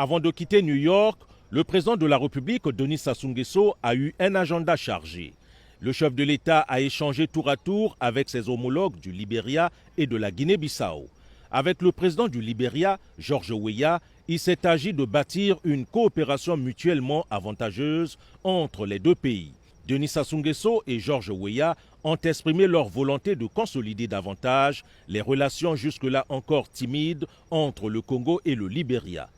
Avant de quitter New York, le président de la République, Denis Sassou Nguesso, a eu un agenda chargé. Le chef de l'État a échangé tour à tour avec ses homologues du Libéria et de la Guinée-Bissau. Avec le président du Libéria, George Weah, il s'est agi de bâtir une coopération mutuellement avantageuse entre les deux pays. Denis Sassou Nguesso et George Weah ont exprimé leur volonté de consolider davantage les relations jusque-là encore timides entre le Congo et le Libéria.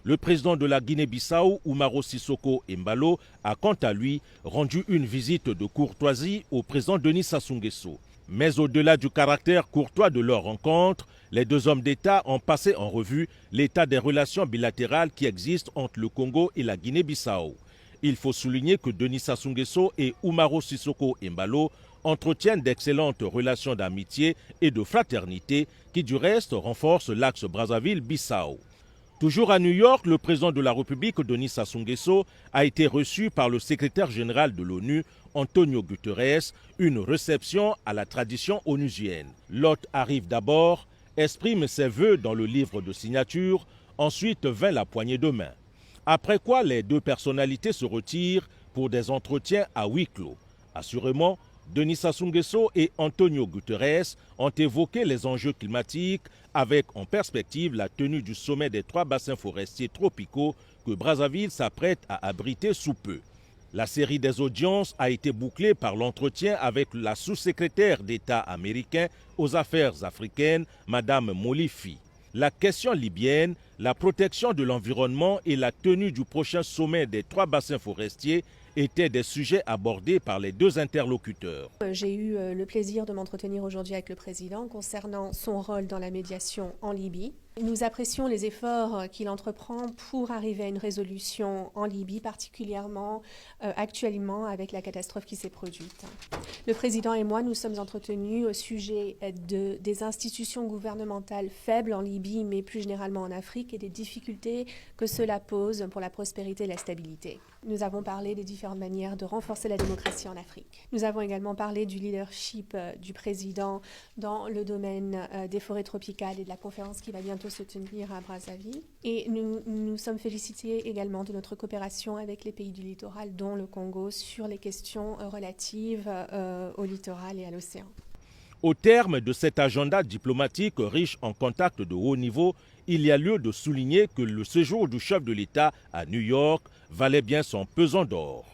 Le président de la Guinée-Bissau, Umaro Sissoco Embalo, a quant à lui rendu une visite de courtoisie au président Denis Sassou Nguesso. Mais au-delà du caractère courtois de leur rencontre, les deux hommes d'État ont passé en revue l'état des relations bilatérales qui existent entre le Congo et la Guinée-Bissau. Il faut souligner que Denis Sassou Nguesso et Umaro Sissoco Embalo entretiennent d'excellentes relations d'amitié et de fraternité qui du reste renforcent l'axe Brazzaville-Bissau. Toujours à New York, le président de la République, Denis Sassou Nguesso, a été reçu par le secrétaire général de l'ONU, Antonio Guterres, une réception à la tradition onusienne. L'hôte arrive d'abord, exprime ses vœux dans le livre de signature, ensuite vint la poignée de main. Après quoi, les deux personnalités se retirent pour des entretiens à huis clos. Assurément, Denis Sassou Nguesso et Antonio Guterres ont évoqué les enjeux climatiques avec en perspective la tenue du sommet des 3 bassins forestiers tropicaux que Brazzaville s'apprête à abriter sous peu. La série des audiences a été bouclée par l'entretien avec la sous-secrétaire d'État américain aux affaires africaines, Madame Molifi. La question libyenne, la protection de l'environnement et la tenue du prochain sommet des 3 bassins forestiers étaient des sujets abordés par les deux interlocuteurs. J'ai eu le plaisir de m'entretenir aujourd'hui avec le président concernant son rôle dans la médiation en Libye. Nous apprécions les efforts qu'il entreprend pour arriver à une résolution en Libye, particulièrement actuellement avec la catastrophe qui s'est produite. Le président et moi nous sommes entretenus au sujet des institutions gouvernementales faibles en Libye, mais plus généralement en Afrique, et des difficultés que cela pose pour la prospérité et la stabilité. Nous avons parlé des différentes manières de renforcer la démocratie en Afrique. Nous avons également parlé du leadership du président dans le domaine des forêts tropicales et de la conférence qui va bientôt se tenir à Brazzaville. Et nous sommes félicités également de notre coopération avec les pays du littoral, dont le Congo, sur les questions relatives au littoral et à l'océan. Au terme de cet agenda diplomatique riche en contacts de haut niveau, il y a lieu de souligner que le séjour du chef de l'État à New York valait bien son pesant d'or.